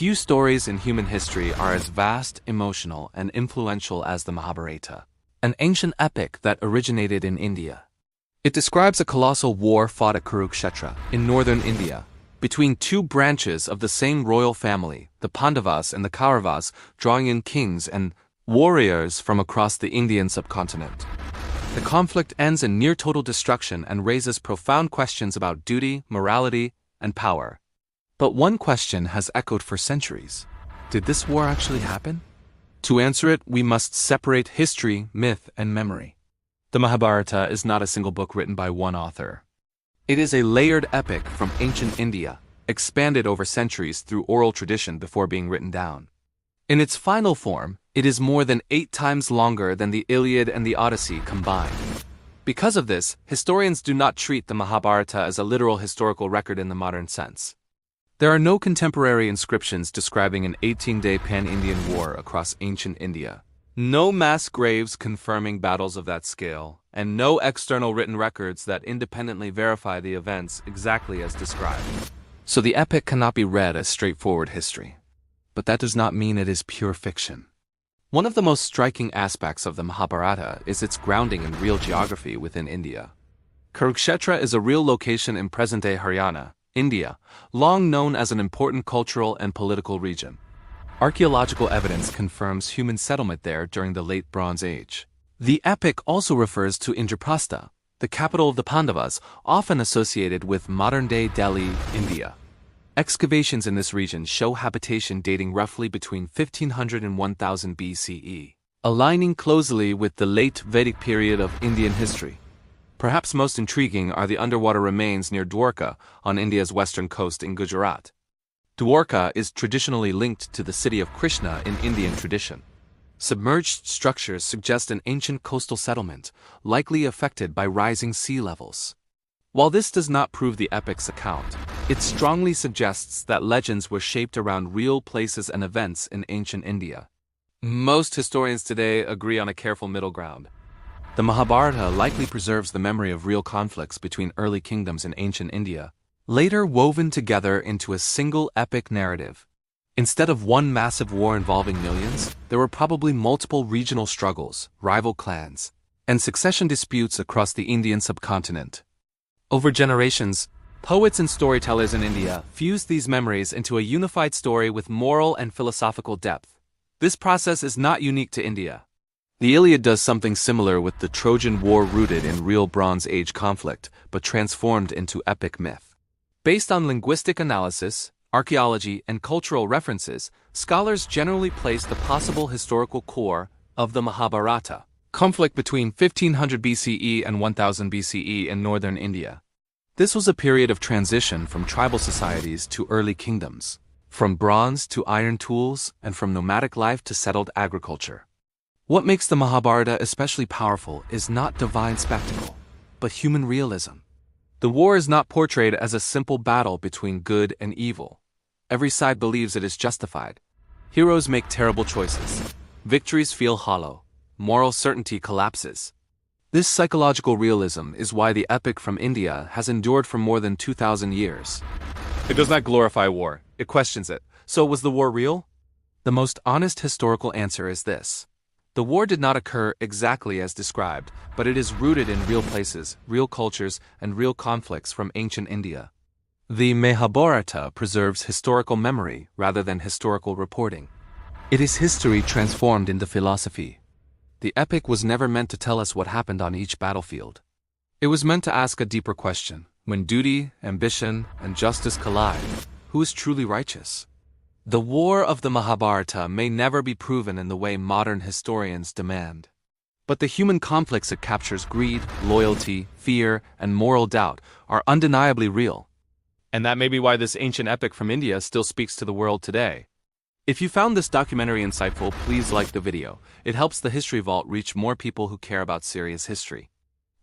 Few stories in human history are as vast, emotional, and influential as the Mahabharata, an ancient epic that originated in India. It describes a colossal war fought at Kurukshetra in northern India, between two branches of the same royal family, the Pandavas and the Kauravas, drawing in kings and warriors from across the Indian subcontinent. The conflict ends in near total destruction and raises profound questions about duty, morality, and power. But one question has echoed for centuries. Did this war actually happen? To answer it, we must separate history, myth, and memory. The Mahabharata is not a single book written by one author. It is a layered epic from ancient India, expanded over centuries through oral tradition before being written down. In its final form, it is more than 8 times longer than the Iliad and the Odyssey combined. Because of this, historians do not treat the Mahabharata as a literal historical record in the modern sense. There are no contemporary inscriptions describing an 18-day pan-Indian war across ancient India. No mass graves confirming battles of that scale, and no external written records that independently verify the events exactly as described. So the epic cannot be read as straightforward history. But that does not mean it is pure fiction. One of the most striking aspects of the Mahabharata is its grounding in real geography within India. Kurukshetra is a real location in present-day Haryana, India, long known as an important cultural and political region. Archaeological evidence confirms human settlement there during the Late Bronze Age. The epic also refers to Indraprastha, the capital of the Pandavas, often associated with modern-day Delhi, India. Excavations in this region show habitation dating roughly between 1500 and 1000 BCE, aligning closely with the late Vedic period of Indian history. Perhaps most intriguing are the underwater remains near Dwarka on India's western coast in Gujarat. Dwarka is traditionally linked to the city of Krishna in Indian tradition. Submerged structures suggest an ancient coastal settlement, likely affected by rising sea levels. While this does not prove the epic's account, it strongly suggests that legends were shaped around real places and events in ancient India. Most historians today agree on a careful middle ground. The Mahabharata likely preserves the memory of real conflicts between early kingdoms in ancient India, later woven together into a single epic narrative. Instead of one massive war involving millions, there were probably multiple regional struggles, rival clans, and succession disputes across the Indian subcontinent. Over generations, poets and storytellers in India fused these memories into a unified story with moral and philosophical depth. This process is not unique to India. The Iliad does something similar with the Trojan War rooted in real Bronze Age conflict, but transformed into epic myth. Based on linguistic analysis, archaeology, and cultural references, scholars generally place the possible historical core of the Mahabharata, conflict between 1500 BCE and 1000 BCE in northern India. This was a period of transition from tribal societies to early kingdoms, from bronze to iron tools, and from nomadic life to settled agriculture. What makes the Mahabharata especially powerful is not divine spectacle, but human realism. The war is not portrayed as a simple battle between good and evil. Every side believes it is justified. Heroes make terrible choices. Victories feel hollow. Moral certainty collapses. This psychological realism is why the epic from India has endured for more than 2,000 years. It does not glorify war, it questions it. So was the war real? The most honest historical answer is this. The war did not occur exactly as described, but it is rooted in real places, real cultures, and real conflicts from ancient India. The Mahabharata preserves historical memory rather than historical reporting. It is history transformed into philosophy. The epic was never meant to tell us what happened on each battlefield. It was meant to ask a deeper question. When duty, ambition, and justice collide, who is truly righteous? The war of the Mahabharata may never be proven in the way modern historians demand. But the human conflicts it captures, greed, loyalty, fear, and moral doubt, are undeniably real. And that may be why this ancient epic from India still speaks to the world today. If you found this documentary insightful, please like the video. It helps the History Vault reach more people who care about serious history.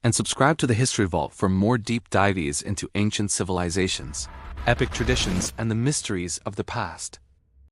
And subscribe to the History Vault for more deep dives into ancient civilizations, epic traditions, and the mysteries of the past.